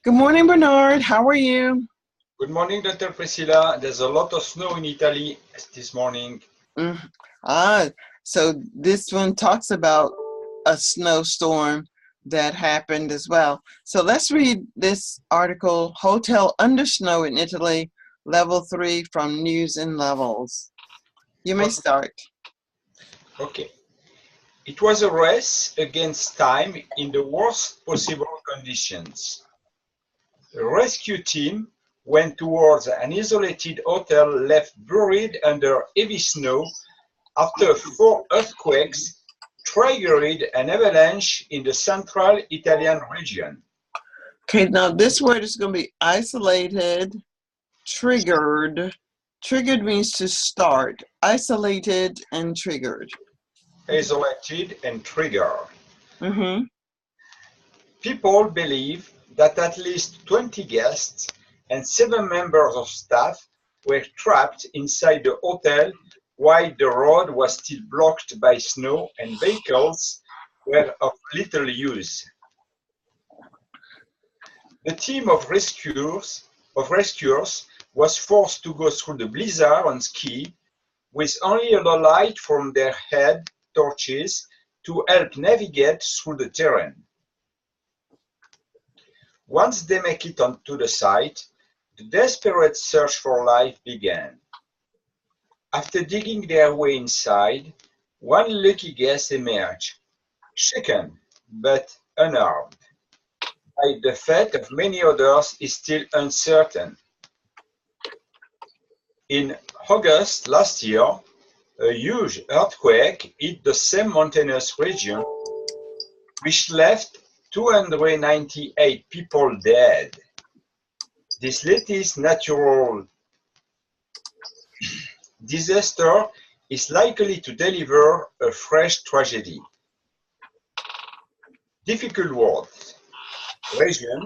Good morning, Bernard. How are you? Good morning, Dr. Priscilla. There's a lot of snow in Italy this morning. Mm. Ah, so this one talks about a snowstorm that happened as well. So let's read this article, Hotel Under Snow in Italy, Level 3 from News and Levels. You may start. Okay. It was a race against time in the worst possible conditions. The rescue team went towards an isolated hotel left buried under heavy snow after 4 earthquakes triggered an avalanche in the central Italian region. Okay, now this word is going to be isolated, triggered. Triggered means to start. Isolated and triggered. Isolated and triggered. Mm-hmm. People believe that at least 20 guests and 7 members of staff were trapped inside the hotel while the road was still blocked by snow and vehicles were of little use. The team of rescuers was forced to go through the blizzard on ski with only a low light from their head torches to help navigate through the terrain. Once they make it onto the site, the desperate search for life began. After digging their way inside, one lucky guest emerged, shaken but unharmed. While the fate of many others is still uncertain. In August last year, a huge earthquake hit the same mountainous region, which left 298 people dead. This latest natural disaster is likely to deliver a fresh tragedy. Difficult words. Region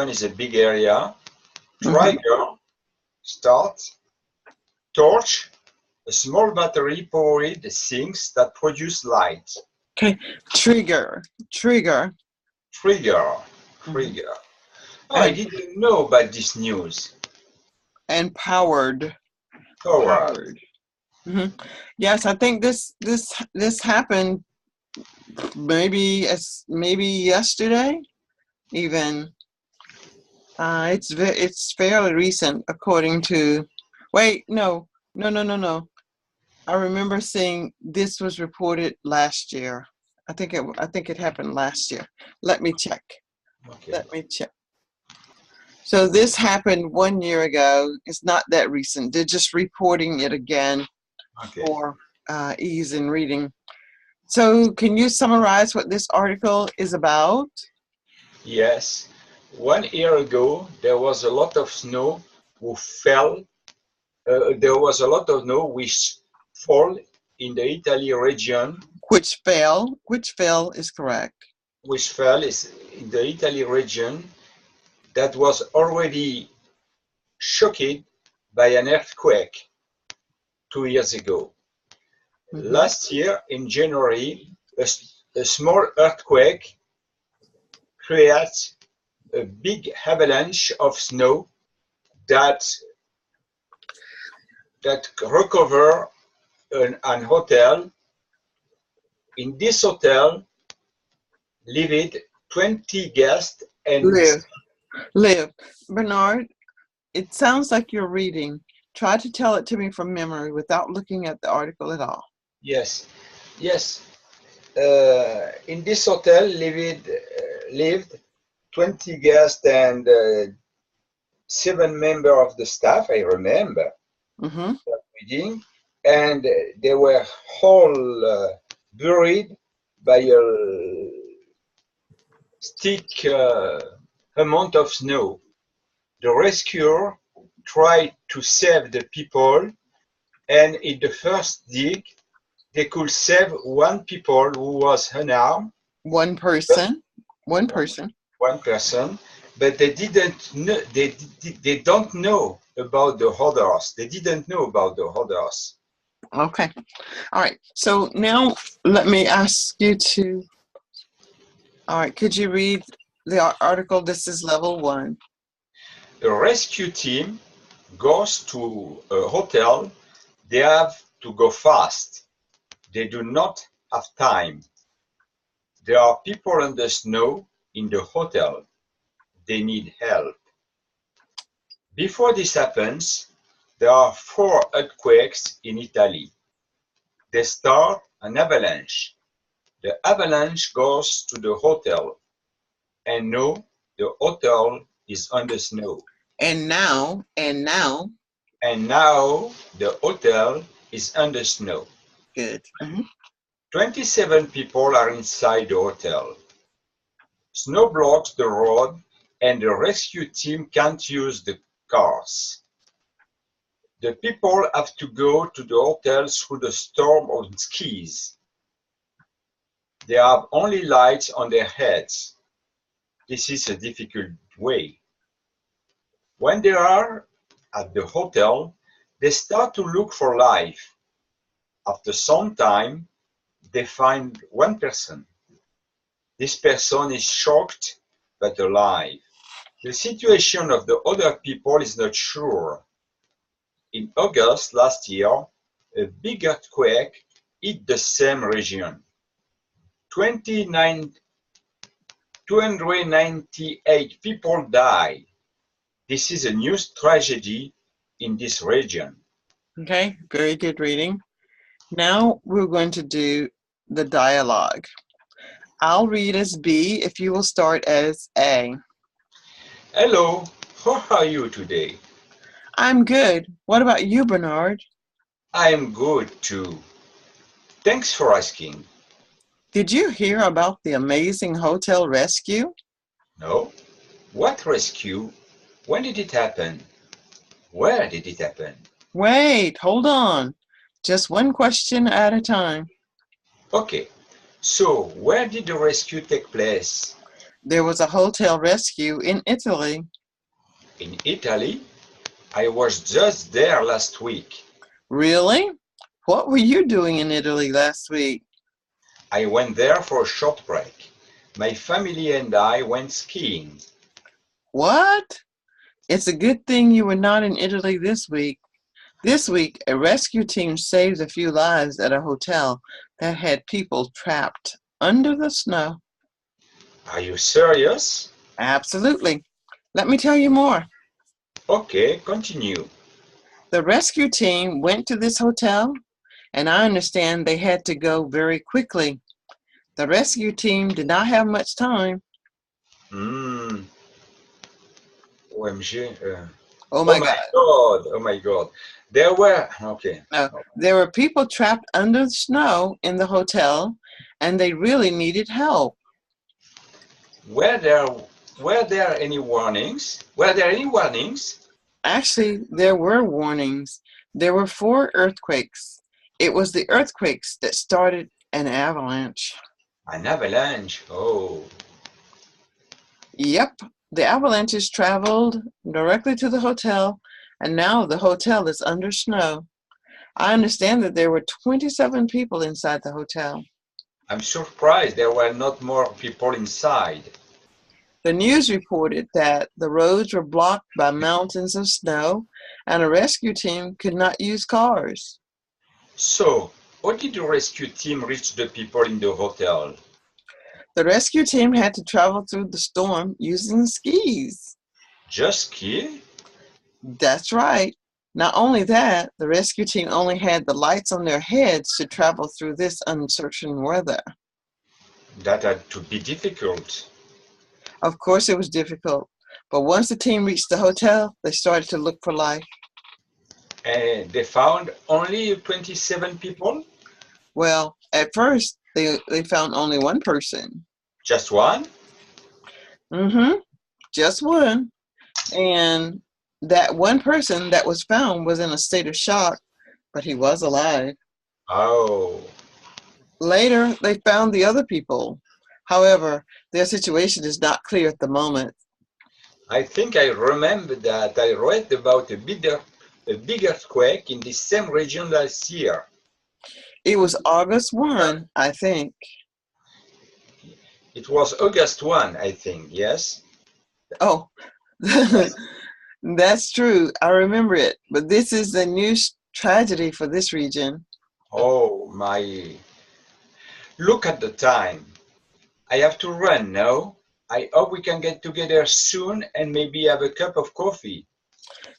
is a big area. Trigger, start. Torch, a small battery-powered things that produce light. Okay, trigger. Trigger. Oh, I didn't know about this news. And powered. Powered. Mm-hmm. Yes, I think this happened maybe yesterday, even. It's fairly recent, according to. Wait, no. I remember seeing this was reported last year. I think it happened last year. Let me check. Okay. So this happened 1 year ago. It's not that recent. They're just reporting it again for ease in reading. So can you summarize what this article is about? Yes. 1 year ago, there was a lot of snow which fell in the Italy region. Which fell is correct. Which fell is in the Italy region that was already shocked by an earthquake 2 years ago. Mm-hmm. Last year in January, a small earthquake created a big avalanche of snow that recovered an hotel. In this hotel lived 20 guests and live. Bernard, it sounds like you're reading. Try to tell it to me from memory without looking at the article at all. Yes. In this hotel lived 20 guests and 7 members of the staff, I remember. Mm-hmm. Reading, and they were all buried by a thick amount of snow. The rescuer tried to save the people, and in the first dig, they could save 1 person who was unarmed. One person, but they didn't know. They don't know about the others. They didn't know about the others. Okay, all right. So now let me ask you to. All right, could you read the article, this is level 1. A rescue team goes to a hotel. They have to go fast. They do not have time. There are people in the snow in the hotel. They need help. Before this happens, there are 4 earthquakes in Italy. They start an avalanche. The avalanche goes to the hotel, and now the hotel is under snow. And now, And now the hotel is under snow. good. 27 people are inside the hotel. Snow blocks the road, and the rescue team can't use the cars. The people have to go to the hotel through the storm on skis. They have only lights on their heads. This is a difficult way. When they are at the hotel, they start to look for life. After some time, they find one person. This person is shocked but alive. The situation of the other people is not sure. In August last year, a big earthquake hit the same region. 298 people died. This is a new tragedy in this region. Okay, very good reading. Now we're going to do the dialogue. I'll read as B if you will start as A. Hello, how are you today? I'm good. What about you, Bernard? I am good too. Thanks for asking. Did you hear about the amazing hotel rescue? No? What rescue? When did it happen? Where did it happen? Wait, hold on. Just one question at a time. Okay, so where did the rescue take place? There was a hotel rescue in Italy. In Italy? I was just there last week. Really? What were you doing in Italy last week? I went there for a short break. My family and I went skiing. What? It's a good thing you were not in Italy this week. This week, a rescue team saved a few lives at a hotel that had people trapped under the snow. Are you serious? Absolutely. Let me tell you more. Okay, continue. The rescue team went to this hotel, and I understand they had to go very quickly. The rescue team did not have much time. OMG. Oh my God. Oh my God. There were, okay. No, there were people trapped under the snow in the hotel, and they really needed help. Were there any warnings? Were there any warnings? Actually, there were warnings. There were 4 earthquakes. It was the earthquakes that started an avalanche. An avalanche. Oh. Yep, the avalanches traveled directly to the hotel, and now the hotel is under snow. I understand that there were 27 people inside the hotel. I'm surprised there were not more people inside. The news reported that the roads were blocked by mountains of snow, and a rescue team could not use cars. So, how did the rescue team reach the people in the hotel? The rescue team had to travel through the storm using skis. Just ski? That's right. Not only that, the rescue team only had the lights on their heads to travel through this uncertain weather. That had to be difficult. Of course it was difficult, but once the team reached the hotel, they started to look for life. And they found only 27 people? Well, at first, they found only one person. Just one? Just one. And that one person that was found was in a state of shock, but he was alive. Oh. Later, they found the other people. However, their situation is not clear at the moment. I think I remember that I read about a big earthquake in the same region last year. It was August 1, I think. It was August 1, I think, yes? Oh, that's true. I remember it. But this is a new tragedy for this region. Oh, my. Look at the time. I have to run now. I hope we can get together soon and maybe have a cup of coffee.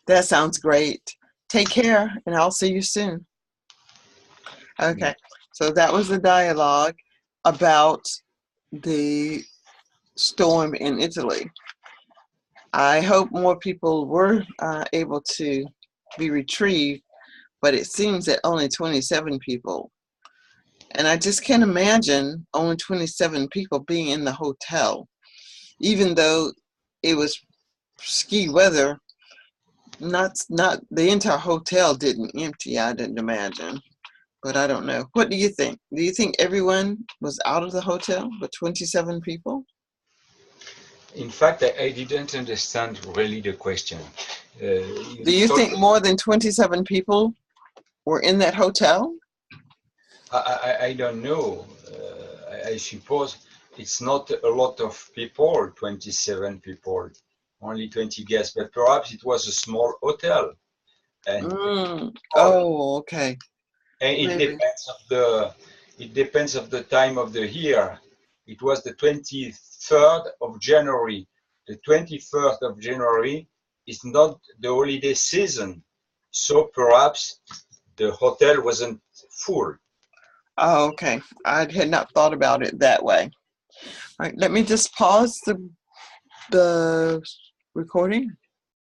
That sounds great. Take care, and I'll see you soon. Okay, so that was the dialogue about the storm in Italy. I hope more people were able to be retrieved, but it seems that only 27 people. And I just can't imagine only 27 people being in the hotel, even though it was ski weather. Not the entire hotel didn't empty, I didn't imagine. But I don't know. What do you think? Do you think everyone was out of the hotel, but 27 people? In fact, I didn't understand really the question. Do you think more than 27 people were in that hotel? I don't know. I suppose it's not a lot of people, 27 people, only 20 guests, but perhaps it was a small hotel. And Oh, okay. and it Maybe. depends of the time of the year. It was the 23rd of January. The 21st of January is not the holiday season, so perhaps the hotel wasn't full. Oh, okay. I had not thought about it that way. All right, let me just pause the recording.